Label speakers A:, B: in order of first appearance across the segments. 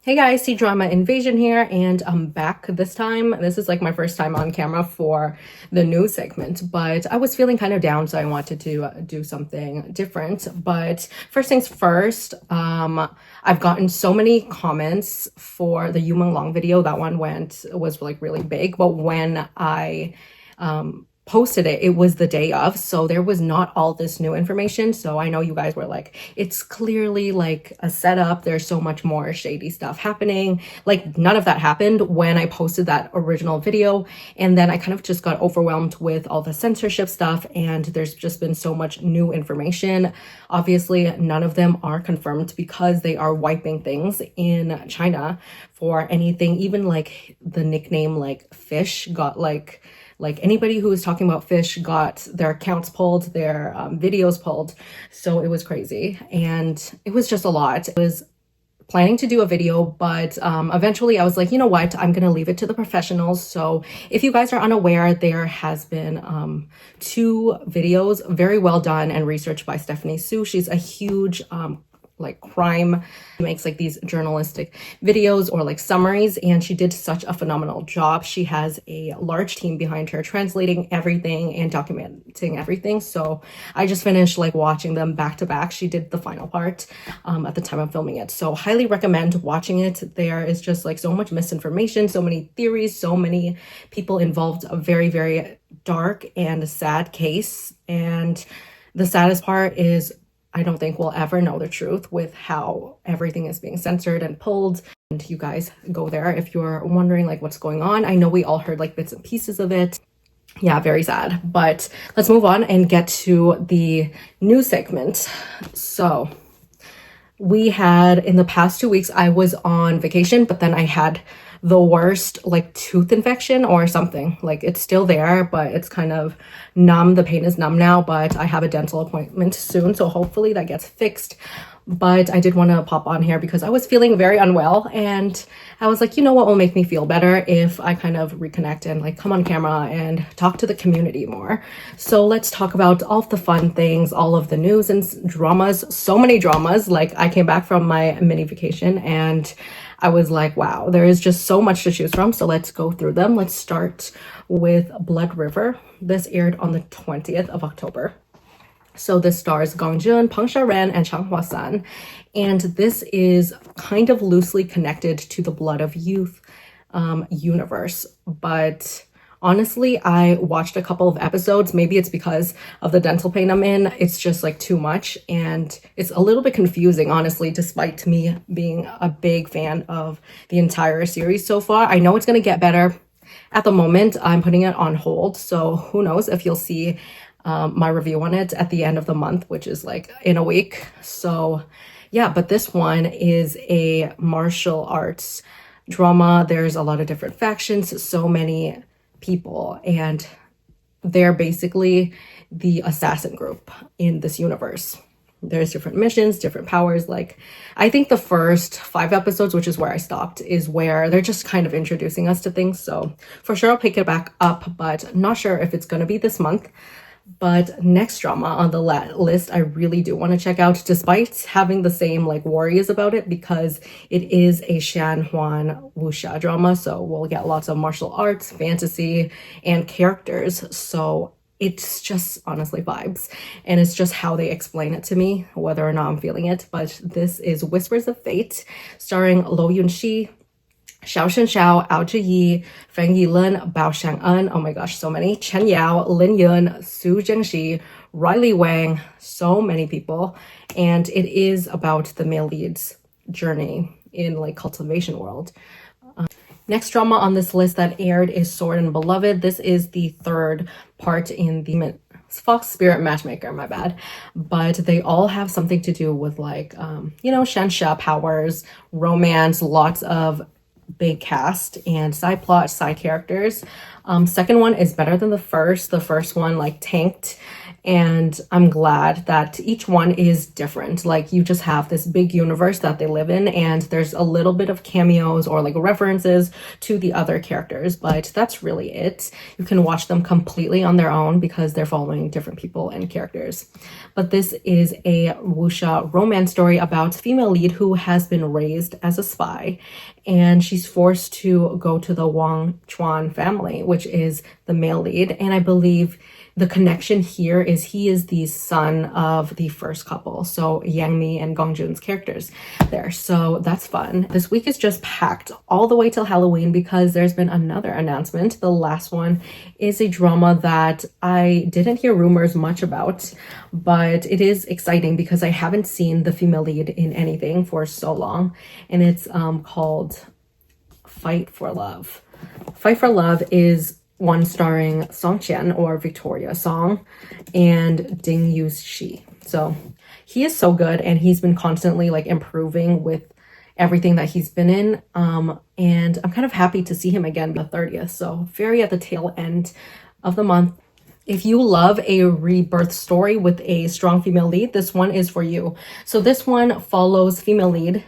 A: Hey guys, Cdrama Invasion here, and I'm back this time. This is like my first time on camera for the news segment, but I was feeling kind of down, so I wanted to do something different. But first things first, I've gotten so many comments for the Yumeng Long video. That one was like really big, but when I posted it was the day of, so there was not all this new information. So I know you guys were like, it's clearly like a setup, there's so much more shady stuff happening. Like, none of that happened when I posted that original video, and then I kind of just got overwhelmed with all the censorship stuff, and there's just been so much new information. Obviously none of them are confirmed because they are wiping things in China for anything. Even like the nickname like fish got like anybody who was talking about fish got their accounts pulled, their videos pulled. So it was crazy, and it was just a lot. I was planning to do a video, but eventually I was like, you know what, I'm gonna leave it to the professionals. So if you guys are unaware, there has been 2 videos very well done and researched by Stephanie Su. She's a huge like crime, makes like these journalistic videos or like summaries, and she did such a phenomenal job. She has a large team behind her translating everything and documenting everything. So I just finished like watching them back to back. She did the final part at the time I'm filming it, so highly recommend watching it. There is just like so much misinformation, so many theories, so many people involved. A very, very dark and sad case, and the saddest part is I don't think we'll ever know the truth with how everything is being censored and pulled. And you guys go there if you're wondering like what's going on. I know we all heard like bits and pieces of it. Yeah, very sad. But let's move on and get to the news segment. So we had, in the past 2 weeks, I was on vacation, but then I had the worst like tooth infection or something. Like, it's still there, but it's kind of numb. The pain is numb now, but I have a dental appointment soon, so hopefully that gets fixed. But I did want to pop on here because I was feeling very unwell, and I was like, you know what will make me feel better if I kind of reconnect and like come on camera and talk to the community more. So let's talk about all of the fun things, all of the news and dramas. So many dramas. Like, I came back from my mini vacation and I was like, wow, there is just so much to choose from. So let's go through them. Let's start with Blood River. This aired on the 20th of October. So this stars Gong Jun, Ren, and Chang Hua-san. And this is kind of loosely connected to the Blood of Youth universe. But honestly, I watched a couple of episodes. Maybe it's because of the dental pain I'm in. It's just like too much, and it's a little bit confusing, honestly, despite me being a big fan of the entire series so far. I know it's going to get better. At the moment, I'm putting it on hold, so who knows if you'll see my review on it at the end of the month, which is like in a week. So yeah, but this one is a martial arts drama. There's a lot of different factions, so many people, and they're basically the assassin group in this universe. There's different missions, different powers. Like, I think the first 5 episodes, which is where I stopped, is where they're just kind of introducing us to things. So for sure I'll pick it back up, but not sure if it's going to be this month. But next drama on the list I really do want to check out, despite having the same like worries about it, because it is a Shanhuan wuxia drama, so we'll get lots of martial arts, fantasy, and characters. So it's just honestly vibes, and it's just how they explain it to me, whether or not I'm feeling it. But this is Whispers of Fate, starring Luo Yunxi, Xiao Shunyao, Ziyi, Fang Yilun, Bao Shangen, oh my gosh, so many, Chen Yao, Lin Yun, Zhengxi, Riley Wang, so many people. And it is about the male lead's journey in like cultivation world. Next drama on this list that aired is SwordandBeloved. This is the 3rd part in the Fox Spirit Matchmaker, my bad. But they all have something to do with like, you know, xianxia powers, romance, lots of big cast and side plot, side characters. Second one is better than the first. The first one like tanked, And I'm glad that each one is different. Like, you just have this big universe that they live in, and there's a little bit of cameos or like references to the other characters, but that's really it. You can watch them completely on their own because they're following different people and characters. But this is a wuxia romance story about female lead who has been raised as a spy, and she's forced to go to the Wang Chuan family, which is the male lead. And I believe the connection here is he is the son of the first couple, so Yang Mi and Gong Jun's characters there. So that's fun. This week is just packed all the way till Halloween because there's been another announcement. The last one is a drama that I didn't hear rumors much about, but it is exciting because I haven't seen the female lead in anything for so long, and it's called Fight for Love. Fight for Love is one starring Song Qian, or Victoria Song, and Ding Yuxi. So he is so good, and he's been constantly like improving with everything that he's been in. And I'm kind of happy to see him again the 30th. So very at the tail end of the month. If you love a rebirth story with a strong female lead, this one is for you. So this one follows female lead.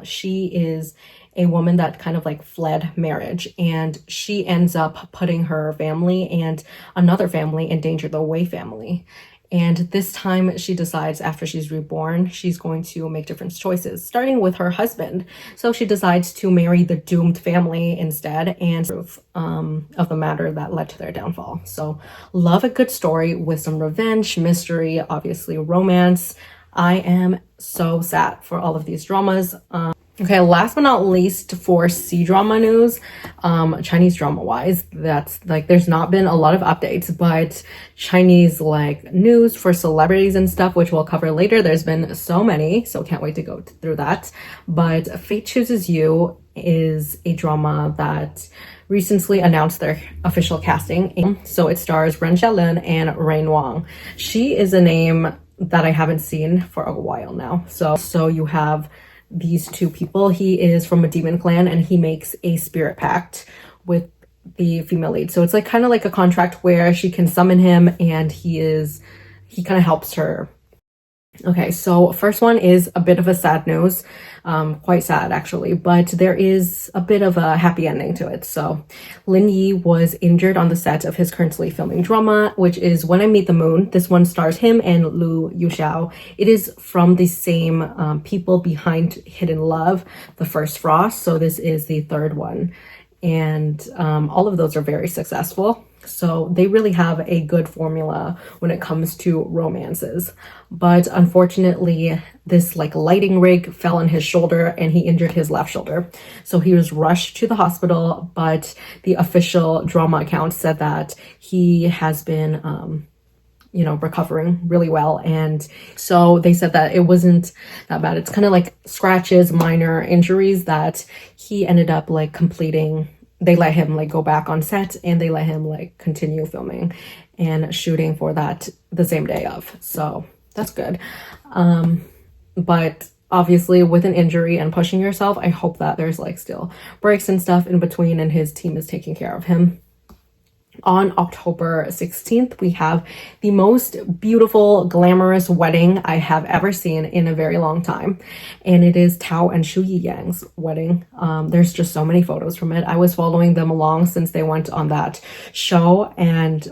A: She is a woman that kind of like fled marriage, and she ends up putting her family and another family in danger, the Wei family. And this time she decides, after she's reborn, she's going to make different choices, starting with her husband. So she decides to marry the doomed family instead, and proof of the matter that led to their downfall. So love a good story with some revenge, mystery, obviously romance. I am so sad for all of these dramas. Okay, last but not least, for C-drama news, Chinese drama wise, that's like, there's not been a lot of updates, but Chinese like news for celebrities and stuff, which we'll cover later, there's been so many, so can't wait to go through that. But Fate Chooses You is a drama that recently announced their official casting. So it stars Ren Jialun and Riley Wang. She is a name that I haven't seen for a while now. So you have these two people. He is from a demon clan, and he makes a spirit pact with the female lead. So it's like kind of like a contract where she can summon him, and he kind of helps her. Okay, so first one is a bit of a sad news, quite sad actually, but there is a bit of a happy ending to it. So Lin Yun was injured on the set of his currently filming drama, which is When I Meet the Moon. This one stars him and Luo Yunxi. It is from the same people behind Hidden Love, The First Frost. So this is the third one, and all of those are very successful. So they really have a good formula when it comes to romances. But unfortunately, this like lighting rig fell on his shoulder and he injured his left shoulder. So he was rushed to the hospital, but the official drama account said that he has been recovering really well. And so they said that it wasn't that bad. It's kind of like scratches, minor injuries that he ended up like completing. They let him like go back on set, and they let him like continue filming and shooting for that the same day of. So that's good. But obviously with an injury and pushing yourself, I hope that there's like still breaks and stuff in between, and his team is taking care of him. On October 16th, we have the most beautiful, glamorous wedding I have ever seen in a very long time. And it is Tao and Shu Yiyang's wedding. There's just so many photos from it. I was following them along since they went on that show, and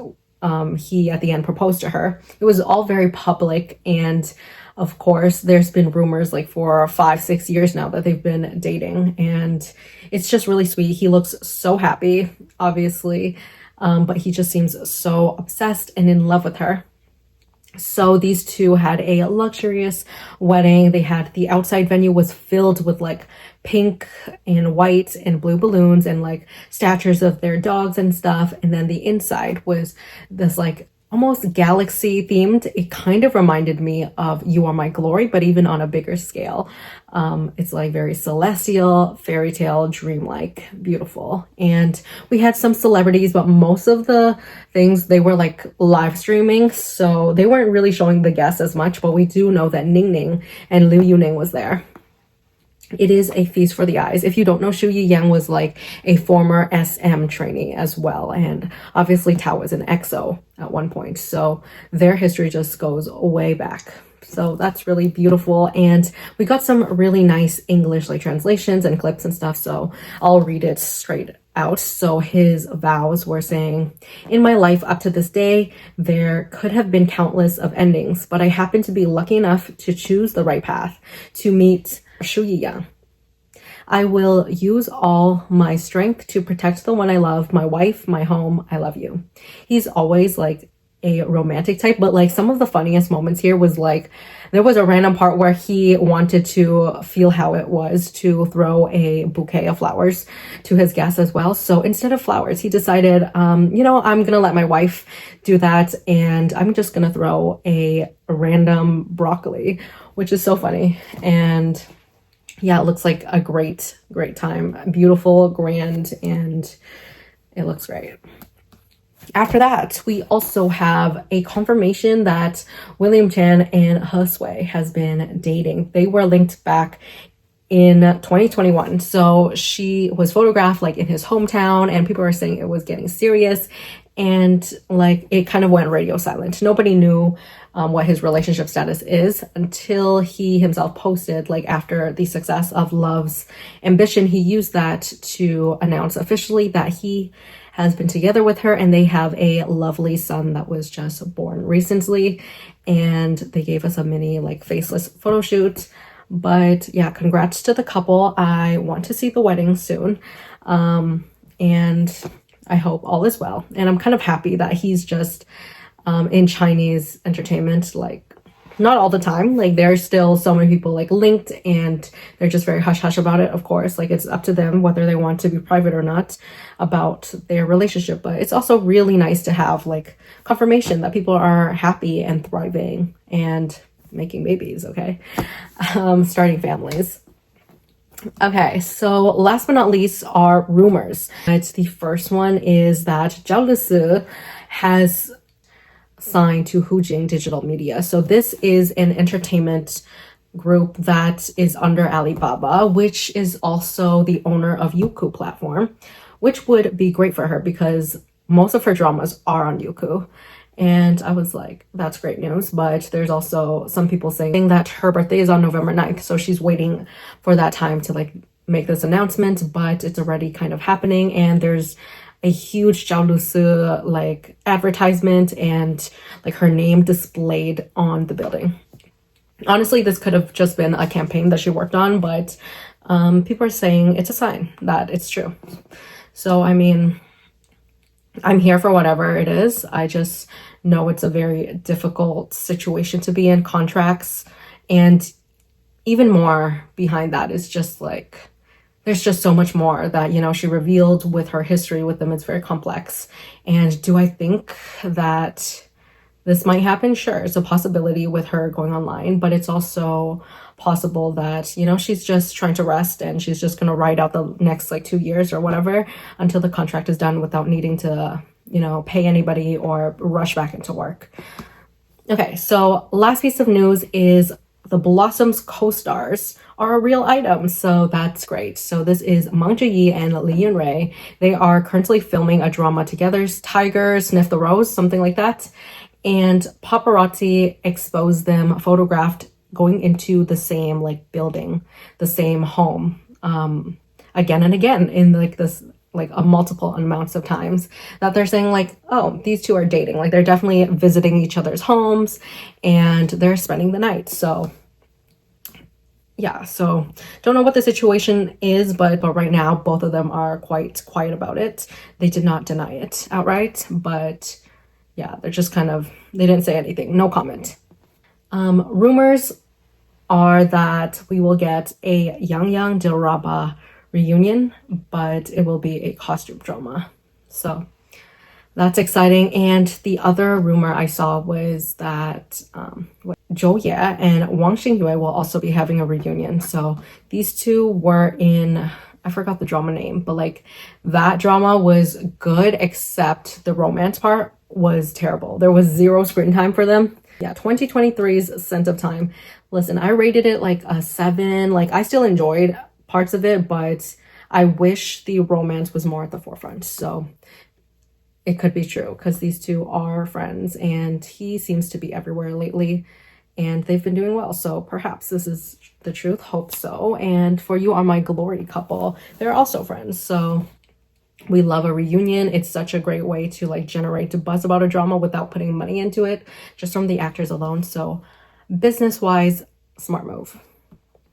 A: he at the end proposed to her. It was all very public, and of course, there's been rumors like for 5-6 years now that they've been dating, and it's just really sweet. He looks so happy, obviously. But he just seems so obsessed and in love with her. So these two had a luxurious wedding. They had the outside venue was filled with like pink and white and blue balloons and like statues of their dogs and stuff. And then the inside was this like almost galaxy themed. It kind of reminded me of You Are My Glory, but even on a bigger scale. It's like very celestial, fairy tale, dreamlike, beautiful. And we had some celebrities, but most of the things, they were like live streaming, so they weren't really showing the guests as much, but we do know that Ning Ning and Liu Yuning was there. It is a feast for the eyes. If you don't know, Yiyang was like a former SM trainee as well. And obviously Tao was an EXO at one point. So their history just goes way back. So that's really beautiful. And we got some really nice English like translations and clips and stuff. So I'll read it straight out. So his vows were saying, in my life up to this day, there could have been countless of endings, but I happened to be lucky enough to choose the right path to meet Shu Yiyang. I will use all my strength to protect the one I love, my wife, my home. I love you. He's always like a romantic type, but like some of the funniest moments here was like there was a random part where he wanted to feel how it was to throw a bouquet of flowers to his guests as well. So instead of flowers, he decided, you know, I'm gonna let my wife do that, and I'm just gonna throw a random broccoli, which is so funny. And yeah, it looks like a great time. Beautiful, grand, and it looks great. After that, we also have a confirmation that William Chan and He Sui has been dating. They were linked back in 2021. So she was photographed like in his hometown, and people are saying it was getting serious, and like it kind of went radio silent. Nobody knew what his relationship status is until he himself posted, like after the success of Love's Ambition, he used that to announce officially that he has been together with her, and they have a lovely son that was just born recently. And they gave us a mini like faceless photo shoot. But yeah, congrats to the couple. I want to see the wedding soon. And I hope all is well. And I'm kind of happy that he's just in Chinese entertainment, like not all the time. Like there's still so many people like linked, and they're just very hush hush about it. Of course, like it's up to them whether they want to be private or not about their relationship. But it's also really nice to have like confirmation that people are happy and thriving and making babies, okay? Starting families. Okay, so last but not least are rumors. It's the first one is that Zhao Lusi has signed to Hujing Digital Media. So this is an entertainment group that is under Alibaba, which is also the owner of Youku platform, which would be great for her because most of her dramas are on Youku. And I was like, that's great news. But there's also some people saying that her birthday is on November 9th. So she's waiting for that time to like make this announcement, but it's already kind of happening. And there's a huge Zhao Lusi like advertisement and like her name displayed on the building. Honestly, this could have just been a campaign that she worked on, but people are saying it's a sign that it's true. So, I mean, I'm here for whatever it is. I just know it's a very difficult situation to be in, contracts. And even more behind that is just like, there's just so much more that, you know, she revealed with her history with them. It's very complex. And do I think that this might happen? Sure, it's a possibility with her going online, but it's also possible that, you know, she's just trying to rest and she's just going to ride out the next like 2 years or whatever until the contract is done without needing to, you know, pay anybody or rush back into work. Okay, so last piece of news is the Blossoms co-stars are a real item, so that's great. So this is Mang Ziyi and Lin Yun. They are currently filming a drama together, Tiger Sniff the Rose, something like that. And paparazzi exposed them photographed going into the same like building, the same home, again and again in like this like a multiple amounts of times that they're saying like, oh, these two are dating. Like they're definitely visiting each other's homes and they're spending the night. So yeah, so don't know what the situation is, but right now both of them are quite quiet about it. They did not deny it outright, but yeah, they're just kind of, they didn't say anything, no comment. Rumors are that we will get a Yang Cdrama reunion, but it will be a costume drama. So that's exciting. And the other rumor I saw was that Zhou Ye and Wang Xingyue will also be having a reunion. So these two were in, I forgot the drama name, but like that drama was good, except the romance part was terrible. There was zero screen time for them. Yeah, 2023's Scent of Time. Listen, I rated it like a 7. Like, I still enjoyed parts of it, but I wish the romance was more at the forefront. So it could be true because these two are friends and he seems to be everywhere lately and they've been doing well. So perhaps this is the truth. Hope so. And for You Are My Glory couple, they're also friends. So we love a reunion. It's such a great way to like generate buzz about a drama without putting money into it, just from the actors alone. So business-wise, smart move.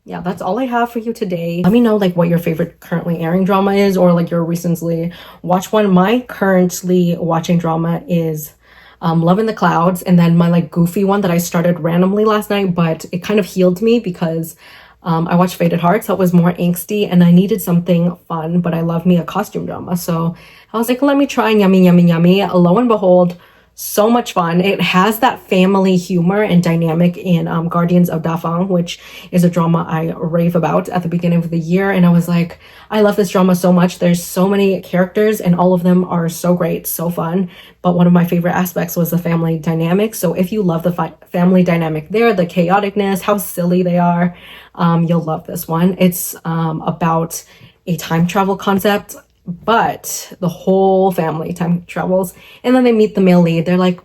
A: Yeah, that's all I have for you today. Let me know like what your favorite currently airing drama is, or like your recently watched one. My currently watching drama is Love in the Clouds, and then my like goofy one that I started randomly last night, but it kind of healed me because I watched Faded Hearts, so it was more angsty and I needed something fun, but I love me a costume drama. So I was like, let me try Yummy Yummy Yummy. Lo and behold, so much fun. It has that family humor and dynamic in Guardians of Da Fang, which is a drama I rave about at the beginning of the year. And I was like, I love this drama so much. There's so many characters and all of them are so great, so fun. But one of my favorite aspects was the family dynamic. So if you love the family dynamic there, the chaoticness, how silly they are, you'll love this one. It's about a time travel concept, but the whole family time travels, and then they meet the male lead. They're like,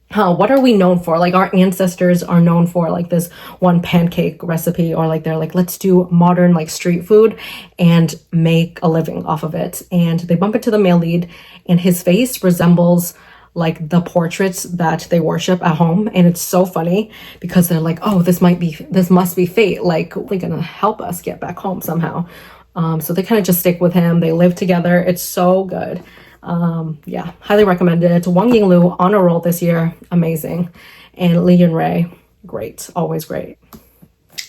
A: huh, what are we known for? Like, our ancestors are known for like this one pancake recipe, or like they're like, let's do modern like street food and make a living off of it. And they bump into the male lead and his face resembles like the portraits that they worship at home. And it's so funny because they're like, oh, this must be fate, like they're gonna help us get back home somehow. So they kind of just stick with him. They live together. It's so good. Yeah, highly recommend it. Wang Yinglu on a roll this year. Amazing. And Li Yun, great. Always great.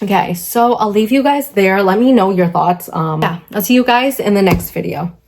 A: Okay, so I'll leave you guys there. Let me know your thoughts. Yeah, I'll see you guys in the next video.